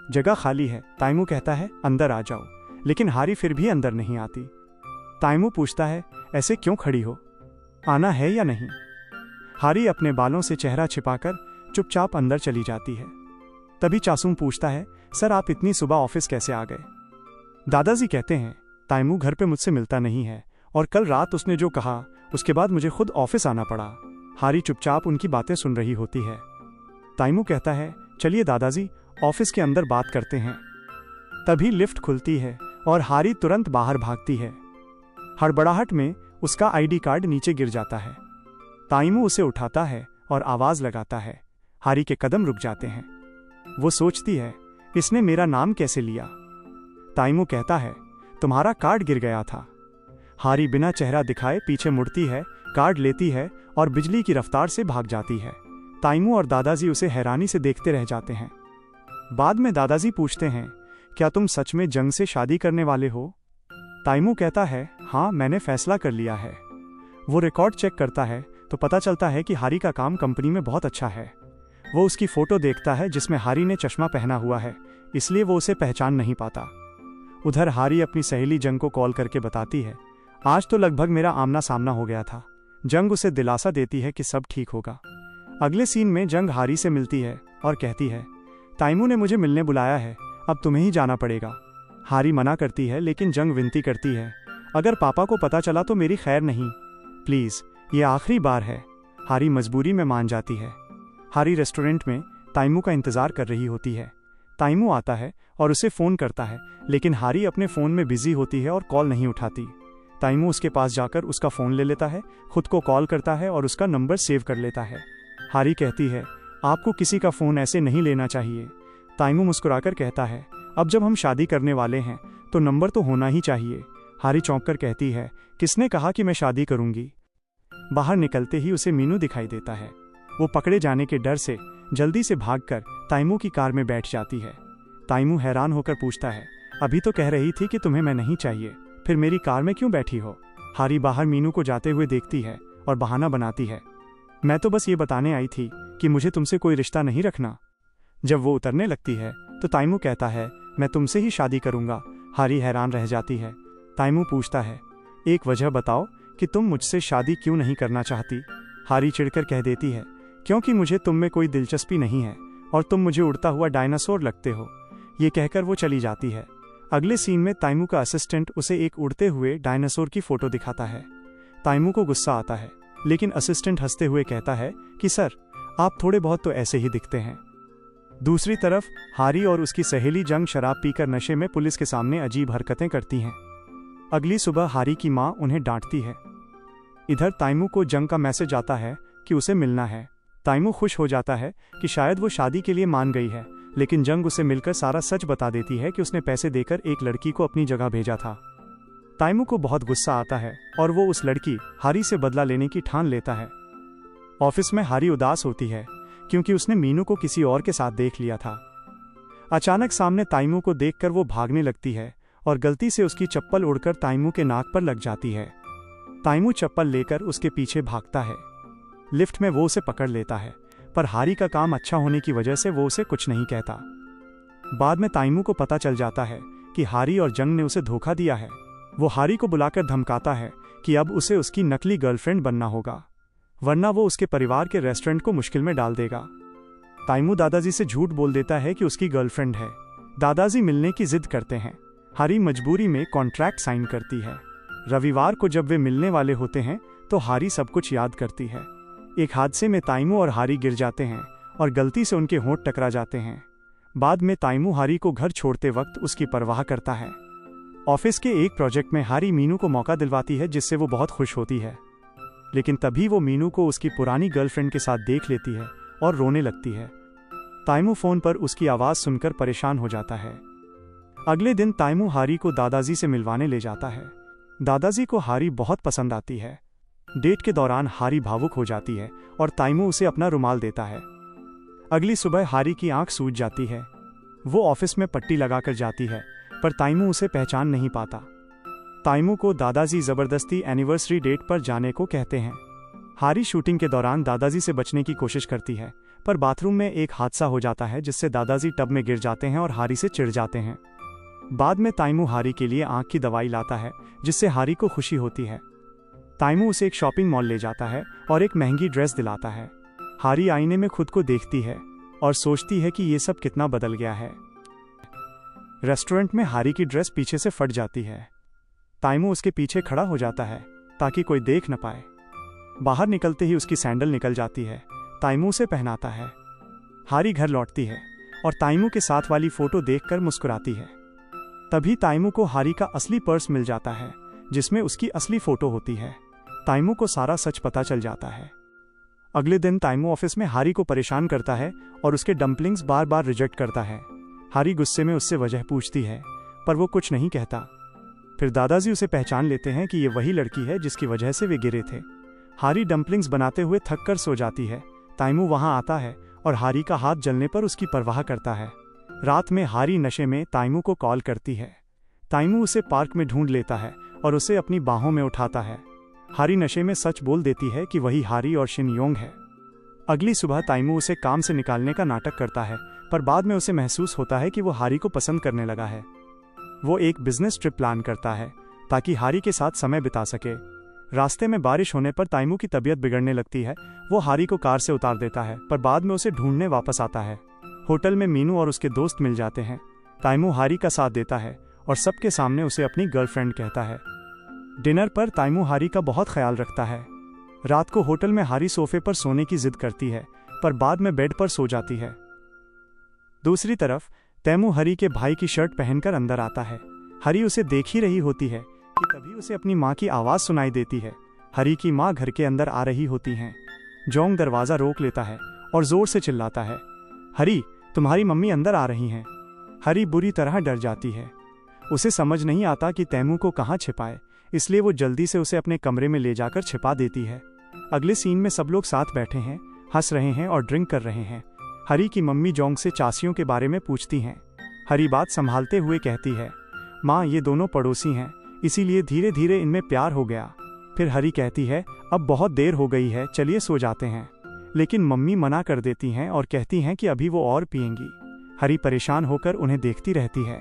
जगह खाली है। ताइमू कहता है अंदर आ जाओ, लेकिन हारी फिर भी अंदर नहीं आती। ताइमू पूछता है ऐसे क्यों खड़ी हो, आना है या नहीं। हारी अपने बालों से चेहरा छिपाकर चुपचाप अंदर चली जाती है। तभी चासुम पूछता है सर आप इतनी सुबह ऑफिस कैसे आ गए। दादाजी कहते हैं ताइमू घर पे मुझसे मिलता नहीं है और कल रात उसने जो कहा उसके बाद मुझे खुद ऑफिस आना पड़ा। हारी चुपचाप उनकी बातें सुन रही होती है। ताइमू कहता है चलिए दादाजी ऑफिस के अंदर बात करते हैं। तभी लिफ्ट खुलती है और हारी तुरंत बाहर भागती है। हड़बड़ाहट में उसका आईडी कार्ड नीचे गिर जाता है। ताइमू उसे उठाता है और आवाज लगाता है। हारी के कदम रुक जाते हैं। वो सोचती है इसने मेरा नाम कैसे लिया। ताइमू कहता है तुम्हारा कार्ड गिर गया था। हारी बिना चेहरा दिखाए पीछे मुड़ती है, कार्ड लेती है और बिजली की रफ्तार से भाग जाती है। ताइमू और दादाजी उसे हैरानी से देखते रह जाते हैं। बाद में दादाजी पूछते हैं क्या तुम सच में जंग से शादी करने वाले हो। ताइमू कहता है हाँ मैंने फैसला कर लिया है। वो रिकॉर्ड चेक करता है तो पता चलता है कि हारी का काम कंपनी में बहुत अच्छा है। वो उसकी फोटो देखता है जिसमें हारी ने चश्मा पहना हुआ है, इसलिए वो उसे पहचान नहीं पाता। उधर हारी अपनी सहेली जंग को कॉल करके बताती है आज तो लगभग मेरा आमना सामना हो गया था। जंग उसे दिलासा देती है कि सब ठीक होगा। अगले सीन में जंग हारी से मिलती है और कहती है ताइमू ने मुझे मिलने बुलाया है, अब तुम्हें ही जाना पड़ेगा। हारी मना करती है लेकिन जंग विनती करती है अगर पापा को पता चला तो मेरी खैर नहीं, प्लीज ये आखिरी बार है। हारी मजबूरी में मान जाती है। हारी रेस्टोरेंट में ताइमू का इंतजार कर रही होती है। ताइमू आता है और उसे फोन करता है, लेकिन हारी अपने फोन में बिजी होती है और कॉल नहीं उठाती। ताइमू उसके पास जाकर उसका फोन ले लेता है, खुद को कॉल करता है और उसका नंबर सेव कर लेता है। हारी कहती है आपको किसी का फोन ऐसे नहीं लेना चाहिए। ताइमू मुस्कुराकर कहता है अब जब हम शादी करने वाले हैं तो नंबर तो होना ही चाहिए। हारी चौंककर कहती है किसने कहा कि मैं शादी करूंगी। बाहर निकलते ही उसे मीनू दिखाई देता है। वो पकड़े जाने के डर से जल्दी से भागकर ताइमू की कार में बैठ जाती है। ताइमू हैरान होकर पूछता है अभी तो कह रही थी कि तुम्हें मैं नहीं चाहिए, फिर मेरी कार में क्यों बैठी हो। हारी बाहर मीनू को जाते हुए देखती है और बहाना बनाती है मैं तो बस ये बताने आई थी कि मुझे तुमसे कोई रिश्ता नहीं रखना। जब वो उतरने लगती है तो ताइमू कहता है मैं तुमसे ही शादी करूंगा। हारी हैरान रह जाती है। ताइमू पूछता है एक वजह बताओ कि तुम मुझसे शादी क्यों नहीं करना चाहती। हारी चिढ़कर कह देती है क्योंकि मुझे तुम में कोई दिलचस्पी नहीं है और तुम मुझे उड़ता हुआ डायनासोर लगते हो। ये कहकर वो चली जाती है। अगले सीन में ताइमू का असिस्टेंट उसे एक उड़ते हुए डायनासोर की फोटो दिखाता है। ताइमू को गुस्सा आता है, लेकिन असिस्टेंट हंसते हुए कहता है कि सर आप थोड़े बहुत तो ऐसे ही दिखते हैं। दूसरी तरफ हारी और उसकी सहेली जंग शराब पीकर नशे में पुलिस के सामने अजीब हरकतें करती हैं। अगली सुबह हारी की मां उन्हें डांटती है। इधर ताइमू को जंग का मैसेज आता है कि उसे मिलना है। ताइमू खुश हो जाता है कि शायद वो शादी के लिए मान गई है, लेकिन जंग उसे मिलकर सारा सच बता देती है कि उसने पैसे देकर एक लड़की को अपनी जगह भेजा था। ताइमू को बहुत गुस्सा आता है और वो उस लड़की हारी से बदला लेने की ठान लेता है। ऑफिस में हारी उदास होती है क्योंकि उसने मीनू को किसी और के साथ देख लिया था। अचानक सामने ताइमू को देखकर वो भागने लगती है और गलती से उसकी चप्पल उड़कर ताइमू के नाक पर लग जाती है। ताइमू चप्पल लेकर उसके पीछे भागता है। लिफ्ट में वो उसे पकड़ लेता है, पर हारी का काम अच्छा होने की वजह से वो उसे कुछ नहीं कहता। बाद में ताइमू को पता चल जाता है कि हारी और जंग ने उसे धोखा दिया है। वो हारी को बुलाकर धमकाता है कि अब उसे उसकी नकली गर्लफ्रेंड बनना होगा, वरना वो उसके परिवार के रेस्टोरेंट को मुश्किल में डाल देगा। ताइमू दादाजी से झूठ बोल देता है कि उसकी गर्लफ्रेंड है। दादाजी मिलने की जिद करते हैं। हारी मजबूरी में कॉन्ट्रैक्ट साइन करती है। रविवार को जब वे मिलने वाले होते हैं तो हारी सब कुछ याद करती है। एक हादसे में ताइमू और हारी गिर जाते हैं और गलती से उनके होंठ टकरा जाते हैं। बाद में ताइमू हारी को घर छोड़ते वक्त उसकी परवाह करता है। ऑफिस के एक प्रोजेक्ट में हारी मीनू को मौका दिलवाती है, जिससे वो बहुत खुश होती है, लेकिन तभी वो मीनू को उसकी पुरानी गर्लफ्रेंड के साथ देख लेती है और रोने लगती है। ताइमू फोन पर उसकी आवाज सुनकर परेशान हो जाता है। अगले दिन ताइमू हारी को दादाजी से मिलवाने ले जाता है। दादाजी को हारी बहुत पसंद आती है। डेट के दौरान हारी भावुक हो जाती है और ताइमू उसे अपना रुमाल देता है। अगली सुबह हारी की आंख सूज जाती है। वो ऑफिस में पट्टी लगाकर जाती है, पर ताइमू उसे पहचान नहीं पाता। ताइमू को दादाजी जबरदस्ती एनिवर्सरी डेट पर जाने को कहते हैं। हारी शूटिंग के दौरान दादाजी से बचने की कोशिश करती है, पर बाथरूम में एक हादसा हो जाता है जिससे दादाजी टब में गिर जाते हैं और हारी से चिढ़ जाते हैं। बाद में ताइमू हारी के लिए आंख की दवाई लाता है जिससे हारी को खुशी होती है। ताइमू उसे एक शॉपिंग मॉल ले जाता है और एक महंगी ड्रेस दिलाता है। हारी आईने में खुद को देखती है और सोचती है कि ये सब कितना बदल गया है। रेस्टोरेंट में हारी की ड्रेस पीछे से फट जाती है। ताइमू उसके पीछे खड़ा हो जाता है ताकि कोई देख न पाए। बाहर निकलते ही उसकी सैंडल निकल जाती है। ताइमू उसे पहनाता है। हारी घर लौटती है और ताइमू के साथ वाली फोटो देखकर मुस्कुराती है। तभी ताइमू को हारी का असली पर्स मिल जाता है जिसमें उसकी असली फोटो होती है। ताइमू को सारा सच पता चल जाता है। अगले दिन ताइमू ऑफिस में हारी को परेशान करता है और उसके डम्पलिंग्स बार बार रिजेक्ट करता है। हारी गुस्से में उससे वजह पूछती है पर वो कुछ नहीं कहता। फिर दादाजी उसे पहचान लेते हैं कि ये वही लड़की है जिसकी वजह से वे गिरे थे। हारी डम्पलिंग्स बनाते हुए थक कर सो जाती है। ताइमू वहां आता है और हारी का हाथ जलने पर उसकी परवाह करता है। रात में हारी नशे में ताइमू को कॉल करती है। ताइमू उसे पार्क में ढूंढ लेता है और उसे अपनी बाहों में उठाता है। हारी नशे में सच बोल देती है कि वही हारी और शिन योंग है। अगली सुबह ताइमू उसे काम से निकालने का नाटक करता है पर बाद में उसे महसूस होता है कि वो हारी को पसंद करने लगा है। वो एक बिजनेस ट्रिप प्लान करता है ताकि हारी के साथ समय बिता सके। रास्ते में बारिश होने पर ताइमू की तबीयत बिगड़ने लगती है। वो हारी को कार से उतार देता है पर बाद में उसे ढूंढने वापस आता है। होटल में मीनू और उसके दोस्त मिल जाते हैं। ताइमू हारी का साथ देता है और सबके सामने उसे अपनी गर्लफ्रेंड कहता है। डिनर पर ताइमू हारी का बहुत ख्याल रखता है। रात को होटल में हारी सोफे पर सोने की जिद करती है पर बाद में बेड पर सो जाती है। दूसरी तरफ तैमू हरी के भाई की शर्ट पहनकर अंदर आता है। हरी उसे देख ही रही होती है कि तभी उसे अपनी माँ की आवाज़ सुनाई देती है। हरी की माँ घर के अंदर आ रही होती हैं। जोंग दरवाज़ा रोक लेता है और ज़ोर से चिल्लाता है, हरी, तुम्हारी मम्मी अंदर आ रही हैं। हरी बुरी तरह डर जाती है। उसे समझ नहीं आता कि तैमू को कहाँ छिपाए, इसलिए वो जल्दी से उसे अपने कमरे में ले जाकर छिपा देती है। अगले सीन में सब लोग साथ बैठे हैं, हंस रहे हैं और ड्रिंक कर रहे हैं। हरी की मम्मी जोंग से चासियों के बारे में पूछती हैं। हरी बात संभालते हुए कहती है, माँ, ये दोनों पड़ोसी हैं, इसीलिए धीरे धीरे इनमें प्यार हो गया। फिर हरी कहती है, अब बहुत देर हो गई है, चलिए सो जाते हैं। लेकिन मम्मी मना कर देती हैं और कहती हैं कि अभी वो और पिएंगी। हरी परेशान होकर उन्हें देखती रहती है।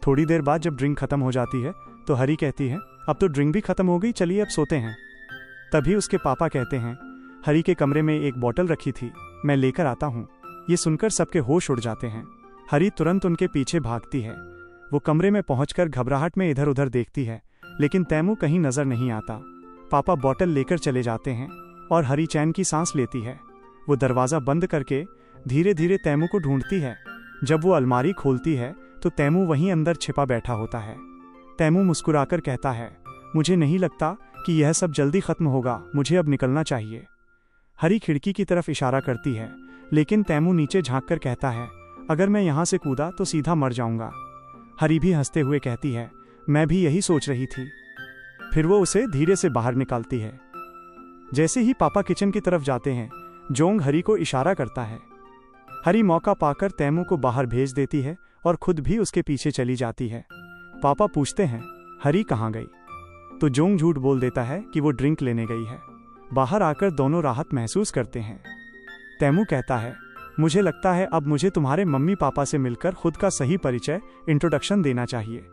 थोड़ी देर बाद जब ड्रिंक खत्म हो जाती है तो हरी कहती है, अब तो ड्रिंक भी खत्म हो गई, चलिए अब सोते हैं। तभी उसके पापा कहते हैं, हरी के कमरे में एक बोतल रखी थी, मैं लेकर आता हूँ। ये सुनकर सबके होश उड़ जाते हैं। हरी तुरंत उनके पीछे भागती है। वो कमरे में पहुंचकर घबराहट में इधर उधर देखती है लेकिन तैमू कहीं नजर नहीं आता। पापा बोतल लेकर चले जाते हैं और हरी चैन की सांस लेती है। वो दरवाज़ा बंद करके धीरे धीरे तैमू को ढूंढती है। जब वो अलमारी खोलती है तो तैमू वहीं अंदर छिपा बैठा होता है। तैमू मुस्कुराकर कहता है, मुझे नहीं लगता कि यह सब जल्दी खत्म होगा, मुझे अब निकलना चाहिए। हरी खिड़की की तरफ इशारा करती है लेकिन तैमू नीचे झांककर कहता है, अगर मैं यहाँ से कूदा तो सीधा मर जाऊंगा। हरी भी हंसते हुए कहती है, मैं भी यही सोच रही थी। फिर वो उसे धीरे से बाहर निकालती है। जैसे ही पापा किचन की तरफ जाते हैं, जोंग हरी को इशारा करता है। हरी मौका पाकर तैमू को बाहर भेज देती है और खुद भी उसके पीछे चली जाती है। पापा पूछते हैं, हरी कहाँ गई? तो जोंग झूठ बोल देता है कि वो ड्रिंक लेने गई है। बाहर आकर दोनों राहत महसूस करते हैं। तैमू कहता है, मुझे लगता है अब मुझे तुम्हारे मम्मी पापा से मिलकर खुद का सही परिचय, इंट्रोडक्शन देना चाहिए।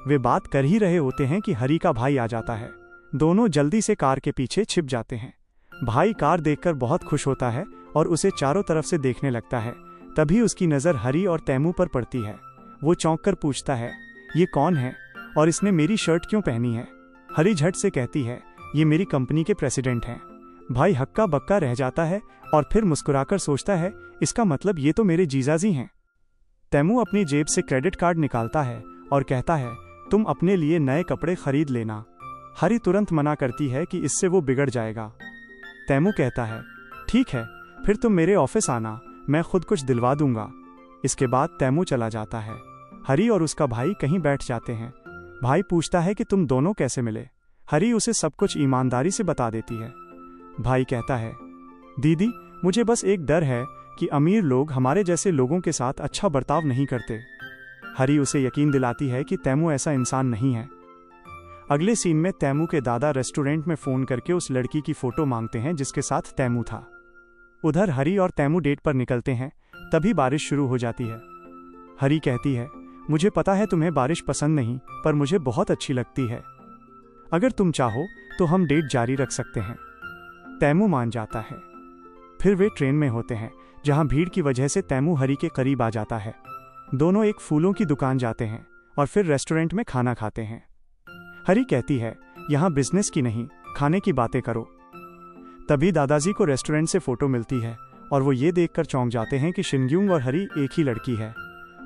वे बात कर ही रहे होते हैं कि हरी का भाई आ जाता है। दोनों जल्दी से कार के पीछे छिप जाते हैं। भाई कार देखकर बहुत खुश होता है और उसे चारों तरफ से देखने लगता है। तभी उसकी नज़र हरी और तैमू पर पड़ती है। वो चौंक कर पूछता है, ये कौन है और इसने मेरी शर्ट क्यों पहनी है? हरी झट से कहती है, ये मेरी कंपनी के प्रेसिडेंट हैं। भाई हक्का बक्का रह जाता है और फिर मुस्कुराकर सोचता है, इसका मतलब ये तो मेरे जीजाजी हैं। तैमू अपनी जेब से क्रेडिट कार्ड निकालता है और कहता है, तुम अपने लिए नए कपड़े खरीद लेना। हरी तुरंत मना करती है कि इससे वो बिगड़ जाएगा। तैमू कहता है, ठीक है, फिर तुम मेरे ऑफिस आना, मैं खुद कुछ दिलवा दूंगा। इसके बाद तैमू चला जाता है। हरी और उसका भाई कहीं बैठ जाते हैं। भाई पूछता है कि तुम दोनों कैसे मिले? हरी उसे सब कुछ ईमानदारी से बता देती है। भाई कहता है, दीदी, मुझे बस एक डर है कि अमीर लोग हमारे जैसे लोगों के साथ अच्छा बर्ताव नहीं करते। हरी उसे यकीन दिलाती है कि तैमू ऐसा इंसान नहीं है। अगले सीन में तैमू के दादा रेस्टोरेंट में फ़ोन करके उस लड़की की फ़ोटो मांगते हैं जिसके साथ तैमू था। उधर हरी और तैमू डेट पर निकलते हैं, तभी बारिश शुरू हो जाती है। हरी कहती है, मुझे पता है तुम्हें बारिश पसंद नहीं, पर मुझे बहुत अच्छी लगती है। अगर तुम चाहो तो हम डेट जारी रख सकते हैं। तैमू मान जाता है। फिर वे ट्रेन में होते हैं, जहां भीड़ की वजह से तैमू हरी के करीब आ जाता है। दोनों एक फूलों की दुकान जाते हैं और फिर रेस्टोरेंट में खाना खाते हैं। हरी कहती है, यहाँ बिजनेस की नहीं, खाने की बातें करो। तभी दादाजी को रेस्टोरेंट से फोटो मिलती है और वो ये देखकर चौंक जाते हैं कि शिनग्यूंग और हरी एक ही लड़की है।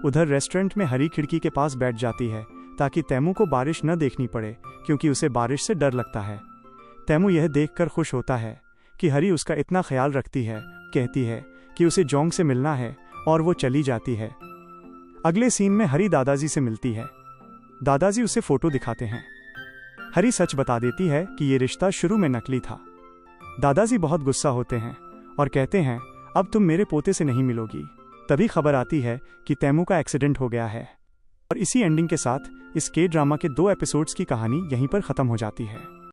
उधर रेस्टोरेंट में हरी खिड़की के पास बैठ जाती है ताकि तैमू को बारिश न देखनी पड़े, क्योंकि उसे बारिश से डर लगता है। तैमू यह देखकर खुश होता है कि हरी उसका इतना ख्याल रखती है, कहती है कि उसे जोंग से मिलना है और वो चली जाती है। अगले सीन में हरी दादाजी से मिलती है। दादाजी उसे फोटो दिखाते हैं। हरी सच बता देती है कि ये रिश्ता शुरू में नकली था। दादाजी बहुत गुस्सा होते हैं और कहते हैं, अब तुम मेरे पोते से नहीं मिलोगी। तभी खबर आती है कि तैमू का एक्सीडेंट हो गया है। और इसी एंडिंग के साथ इस के ड्रामा के 2 एपिसोड्स की कहानी यहीं पर खत्म हो जाती है।